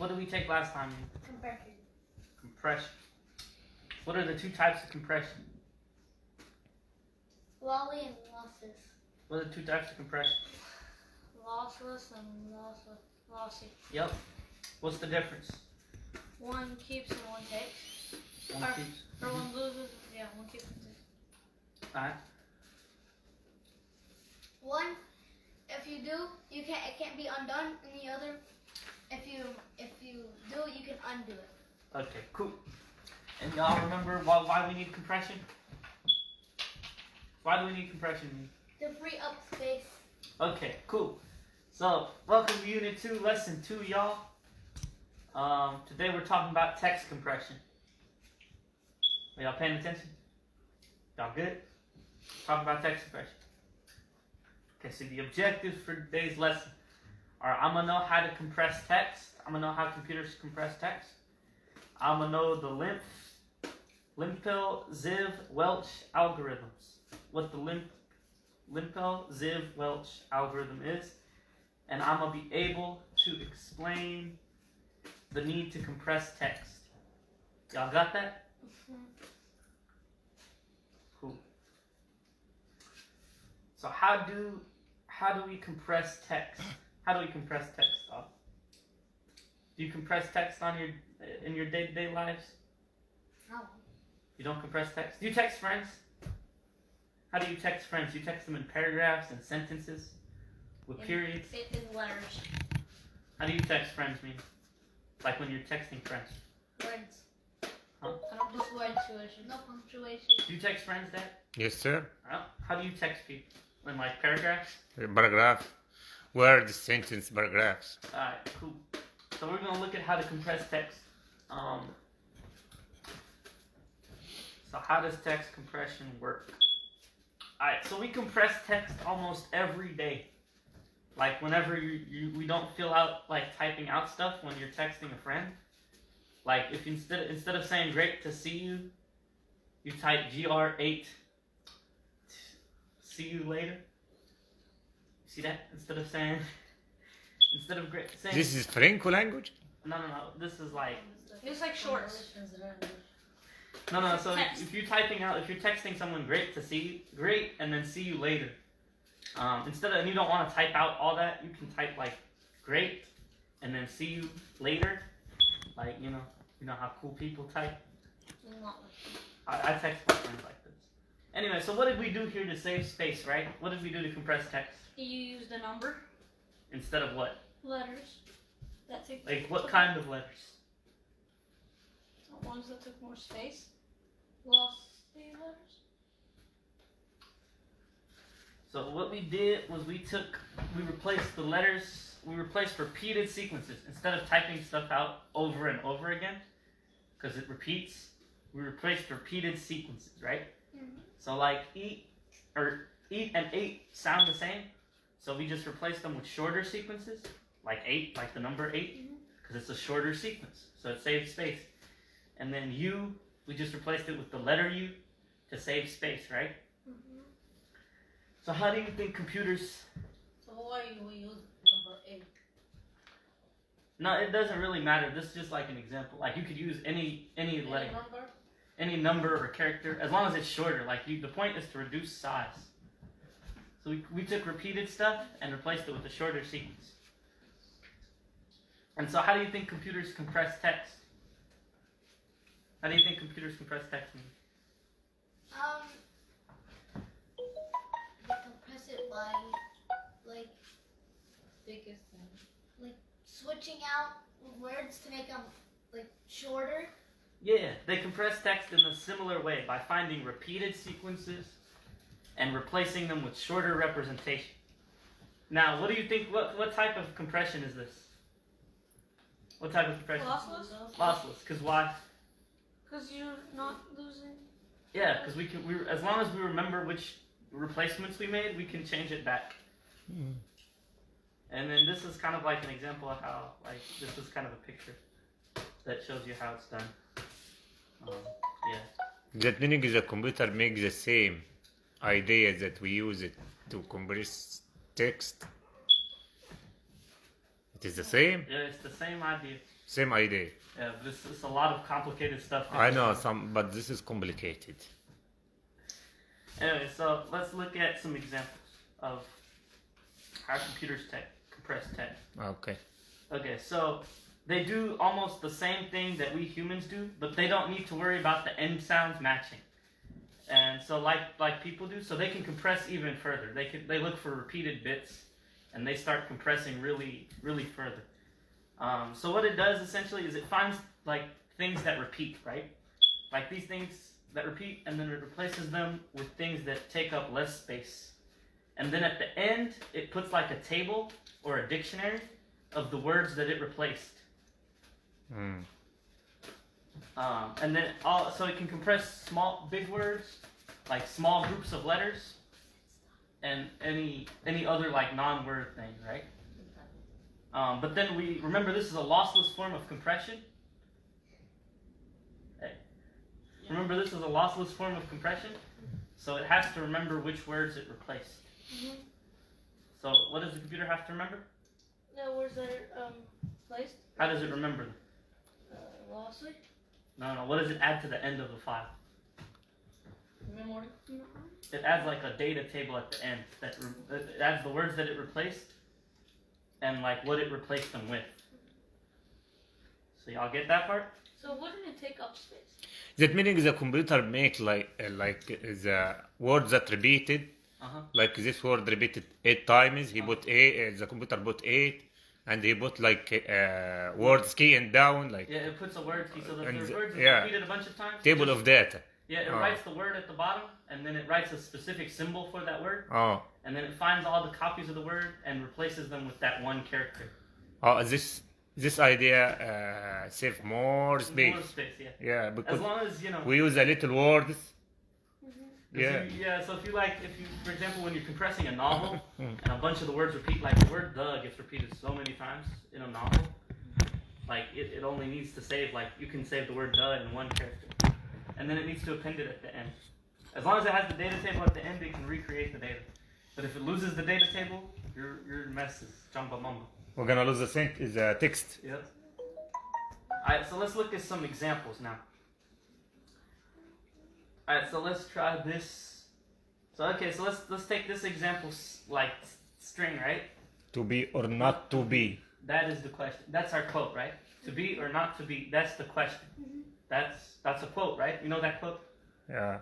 What did we take last time? Compression. Compression. What are the two types of compression? Lolly and losses. What are the two types of compression? Lossless and lossy. Yep. What's the difference? One keeps and one takes. One keeps. Or one loses. Yeah, one keeps and takes. Alright. One, if you do, it can't be undone, and the other, if you do it, you can undo it. Okay, cool. And y'all remember why we need compression? Why do we need compression? To free up space. Okay, cool. So, welcome to Unit 2, Lesson 2, y'all. Today we're talking about text compression. Are y'all paying attention? Y'all good? Talking about text compression. Okay, so the objectives for today's lesson are I'm going to know how to compress text. I'm going to know how computers compress text. I'm going to know the Limpel, Ziv, Welch algorithms. What the Limpel, Ziv, Welch algorithm is. And I'm going to be able to explain the need to compress text. Y'all got that? Cool. So how do we compress text? How do we compress text, Bob? Do you compress text in your day-to-day lives? No. You don't compress text? Do you text friends? How do you text friends? You text them in paragraphs and sentences with periods? In letters. How do you text friends mean? Like when you're texting friends? Words. Huh? I don't just punctuation. No punctuation. Do you text friends, Dad? Yes, sir. How do you text people? In like paragraphs? Paragraph. Word, sentence, paragraphs. Alright, cool. So we're going to look at how to compress text. So how does text compression work? Alright, so we compress text almost every day. Like whenever we don't feel out like typing out stuff when you're texting a friend. Like if instead of saying great to see you, you type GR8 see you later. See that? Instead of great saying This is Franco language? No. This is like It's like shorts. No, so text. if you're texting someone great to see you, great, and then see you later. And you don't want to type out all that, you can type like great, and then see you later. Like, you know how cool people type? I text my friends like this. Anyway, so what did we do here to save space, right? What did we do to compress text? You used a number. Instead of what? Letters. That take. Like what kind of letters? Ones that took more space. Glossy letters. So what we did was we replaced the letters, we replaced repeated sequences. Instead of typing stuff out over and over again, because it repeats, we replaced repeated sequences, right? Mm-hmm. So like eat and 8 sound the same, so we just replaced them with shorter sequences, like 8, like the number 8, because it's a shorter sequence, so it saves space. And then U, we just replaced it with the letter U to save space, right? Mm-hmm. So how do you think computers... So why do we use number 8? No, it doesn't really matter. This is just like an example. Like you could use any letter, any number or character, as long as it's shorter. Like the point is to reduce size. So we took repeated stuff and replaced it with a shorter sequence. And so how do you think computers compress text? How do you think computers compress text? They compress it by biggest thing. Like switching out words to make them shorter. Yeah, they compress text in a similar way by finding repeated sequences and replacing them with shorter representation. Now, what do you think? What type of compression is this? What type of compression? Lossless. Lossless. Because why? Because you're not losing. Yeah, because we as long as we remember which replacements we made, we can change it back. Mm. And then this is kind of like an example of how, this is kind of a picture that shows you how it's done. Yeah. That meaning the computer makes the same idea that we use it to compress text. It is the same? Yeah, it's the same idea. Same idea. Yeah, but it's a lot of complicated stuff. I know some, but this is complicated. Anyway, so let's look at some examples of how computers compress text. Okay. Okay, so they do almost the same thing that we humans do, but they don't need to worry about the end sounds matching. And so like people do, so they can compress even further. They look for repeated bits, and they start compressing really further. So what it does essentially is it finds like things that repeat, right? Like these things that repeat, and then it replaces them with things that take up less space. And then at the end, it puts like a table or a dictionary of the words that it replaced. And then so it can compress big words, like small groups of letters, and any other like non-word thing, right? But then we remember this is a lossless form of compression. Hey. Remember this is a lossless form of compression, so it has to remember which words it replaced. So what does the computer have to remember? The words that are placed. How does it remember them? Lastly. No. What does it add to the end of the file? Memory. It adds like a data table at the end that it adds the words that it replaced and like what it replaced them with. So y'all get that part? So wouldn't it take up space? That meaning the computer make like the words that repeated, like this word repeated 8 times. He put 8. The computer put 8, and he put like words key and down like. Yeah, it puts a word key so that the words is yeah. repeated a bunch of times. Table of data. Yeah, it writes the word at the bottom, and then it writes a specific symbol for that word. Oh. And then it finds all the copies of the word and replaces them with that one character. Oh, this idea save more space. More space, yeah. Yeah, because as long as we use a little words. Yeah. So if you for example, when you're compressing a novel and a bunch of the words repeat, like the word "the" gets repeated so many times in a novel, like it only needs to save, like you can save the word "the" in one character, and then it needs to append it at the end. As long as it has the data table at the end, it can recreate the data. But if it loses the data table, your mess is jumba mamba. We're gonna lose the text. Yep. Alright, so let's look at some examples now. Alright, so let's try this. So let's take this example like string, right? To be or not to be. That is the question. That's our quote, right? To be or not to be. That's the question. That's a quote, right? You know that quote? Yeah.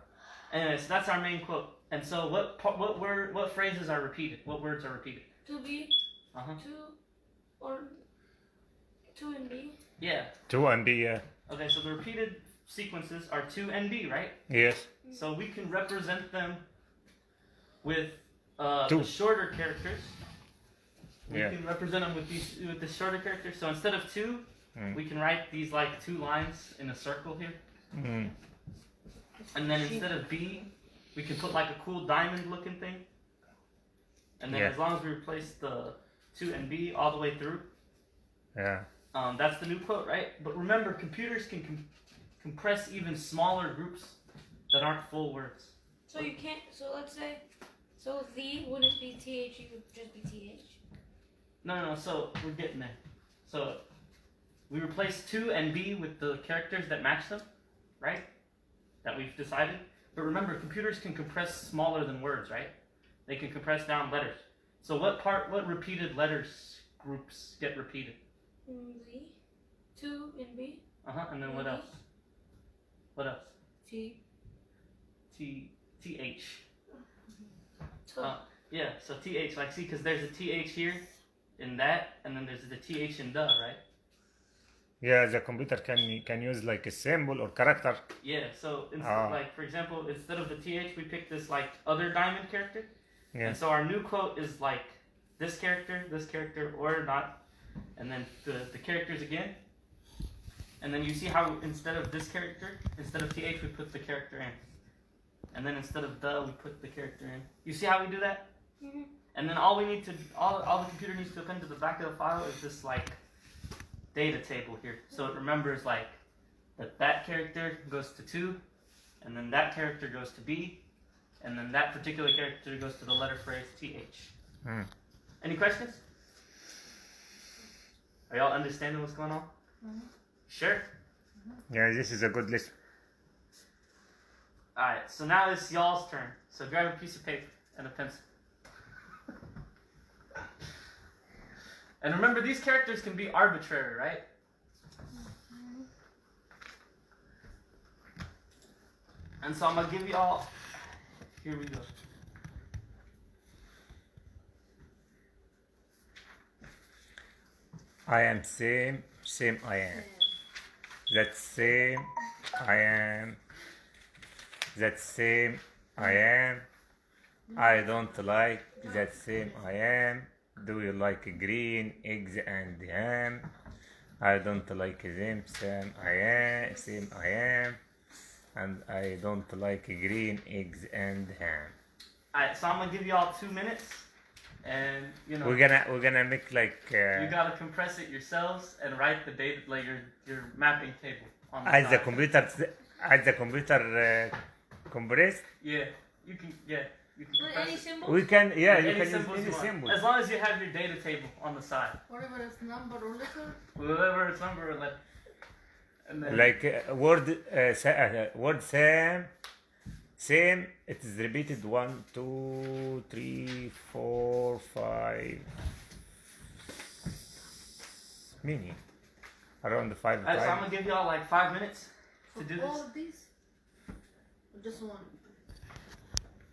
Anyways, that's our main quote. And so what phrases are repeated? What words are repeated? To be. To or to and be. Yeah. To and be. Yeah. Okay, so the repeated sequences are to and be, right? Yes. So we can represent them with the shorter characters. We can represent them with the shorter characters. So instead of 2, we can write these like 2 lines in a circle here. And then instead of B, we can put like a cool diamond looking thing. And then as long as we replace the 2 and B all the way through. Yeah. That's the new quote, right? But remember, computers can compress even smaller groups that aren't full words. So you can't. So let's say. So the wouldn't be TH. It would just be TH. No. So we're getting there. So we replace 2 and B with the characters that match them, right? That we've decided. But remember, computers can compress smaller than words, right? They can compress down letters. So what repeated letters groups get repeated? The, 2 and B. And then what else? What else? T. TH. Yeah, so TH, like see, because there's a TH here in that, and then there's the TH in the, right? Yeah, the computer can use like a symbol or character. Yeah, so like for example, instead of the TH, we pick this like other diamond character. Yeah. And so our new quote is like this character, or not, and then the characters again. And then you see how instead of this character, instead of TH, we put the character in. And then instead of the, we put the character in. You see how we do that? And then all the computer needs to append to the back of the file is this like data table here. So it remembers like that character goes to 2, and then that character goes to B, and then that particular character goes to the letter phrase TH. Any questions? Are y'all understanding what's going on? Mm-hmm. Sure. Yeah, this is a good list. Alright, so now it's y'all's turn. So grab a piece of paper and a pencil. And remember, these characters can be arbitrary, right? And so I'm gonna give y'all. Here we go. I am same I am. That same I am. That same I am. I don't like that same I am. Do you like green eggs and ham? I don't like them same I am. And I don't like green eggs and ham. Alright, so I'm gonna give y'all 2 minutes, and you know We're gonna make like you gotta compress it yourselves and write the data, like your mapping table on the as side. the computer compressed. Yeah, you can. Yeah, you can With compress any it. symbols? We can you Any can use symbols any you want. symbol. As long as you have your data table on the side. Whatever it's number or letter. Whatever it's number or letter. And then Like word same. It is repeated 1, 2, 3, 4, 5. Many around 5 Alright, so I'm times. gonna give y'all like 5 minutes to do All this of these? Or just one?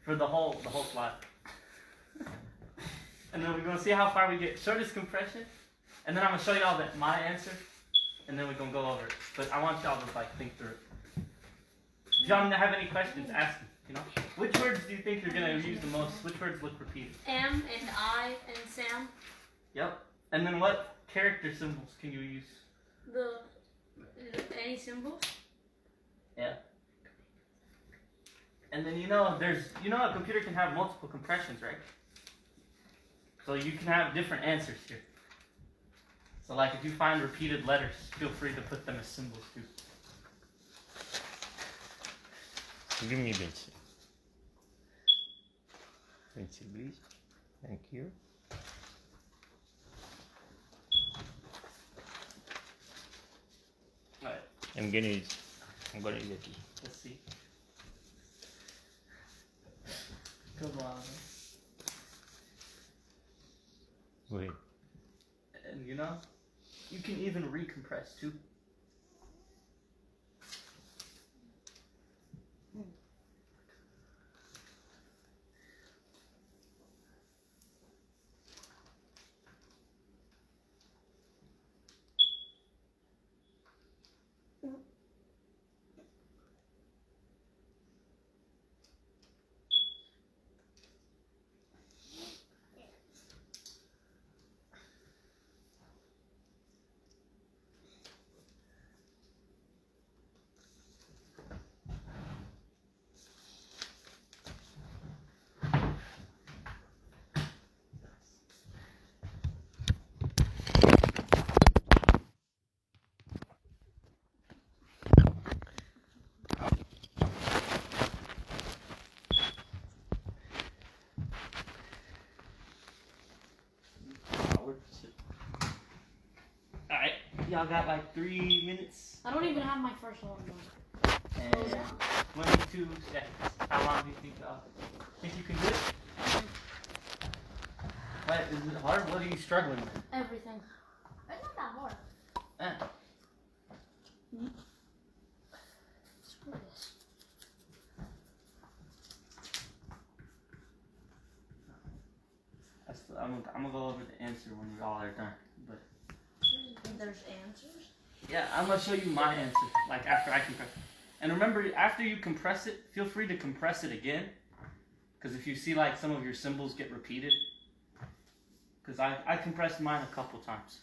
for the whole slide. And then we're gonna see how far we get. Shortest compression, and then I'm gonna show y'all my answer, and then we're gonna go over it. But I want y'all to like think through it. If y'all have any questions, ask me. You know, which words do you think you're gonna use the most? Which words look repeated? M and I and Sam. Yep. And then what character symbols can you use? Any symbols? Yeah. And then a computer can have multiple compressions, right? So you can have different answers here. So like if you find repeated letters, feel free to put them as symbols too. Give me pencil. Pencil, please. Thank you. Alright, I'm gonna use it. let's see. Come on. Go ahead. And you can even recompress too. Alright, y'all got like 3 minutes I don't even have my first one. and 22 seconds. How long do you think you can do it? What, is it hard? What are you struggling with? Everything. It's not that hard. Eh. Screw this. I'm gonna go over the answer when you all are done. But There's answers? yeah, I'm gonna show you my answer, like after I compress it. And remember, after you compress it, feel free to compress it again. Because if you see like some of your symbols get repeated, because I compressed mine a couple times.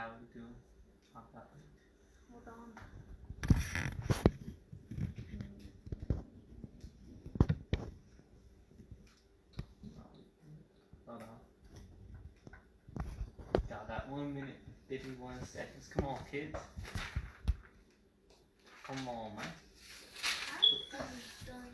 How we doing? Hold on. Hold on. Y'all got 1 minute and 51 seconds. Come on, kids. Come on, man. I'm done.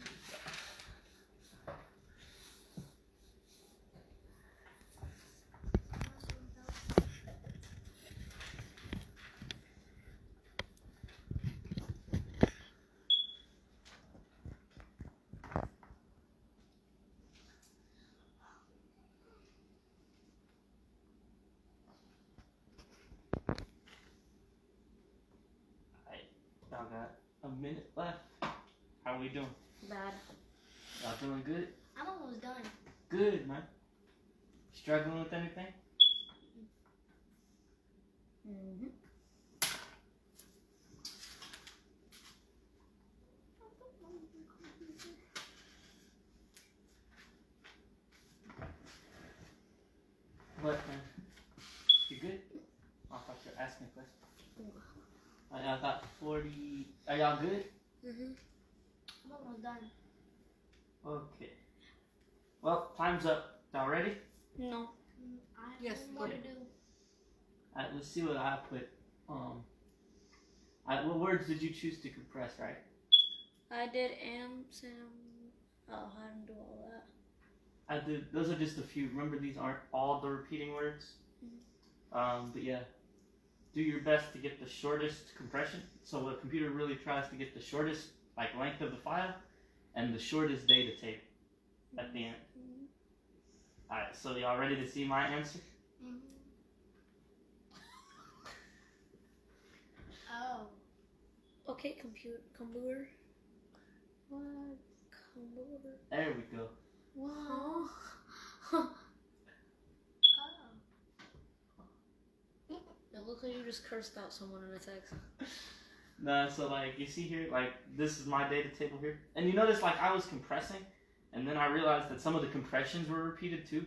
Y'all got a minute left. How we doing? Bad. Y'all doing good? I'm almost done. Good, man. Struggling with anything? Mm-hmm. What, man? You good? I thought you were asking a question. Y'all got 40. Are y'all good? I'm almost done. Okay. Well, time's up. Y'all ready? No. I have Yes, one more to good. do. Alright, let's see what I put. What words did you choose to compress, right? I did Sam. Oh, I didn't do all that. I did. Those are just a few. Remember, these aren't all the repeating words. But yeah, do your best to get the shortest compression. So the computer really tries to get the shortest length of the file and the shortest data table at the end. All right. So y'all ready to see my answer? Oh. Okay, computer. What? Computer. There we go. Wow. Oh. It looks like you just cursed out someone in a text. Nah. So you see here, this is my data table here, and you notice I was compressing, and then I realized that some of the compressions were repeated too.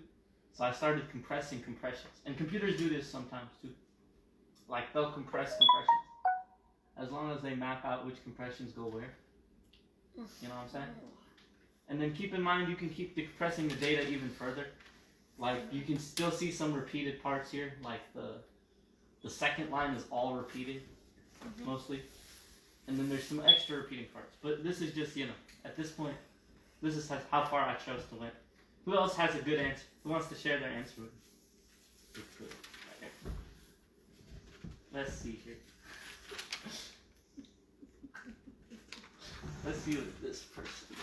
So I started compressing compressions, and computers do this sometimes too. They'll compress compressions as long as they map out which compressions go where. You know what I'm saying? And then keep in mind you can keep compressing the data even further. You can still see some repeated parts here, the second line is all repeated, mostly. And then there's some extra repeating parts. But this is just, at this point, this is how far I chose to went. Who else has a good answer? Who wants to share their answer with me? Good. Right here. Let's see here. Let's see what this person did.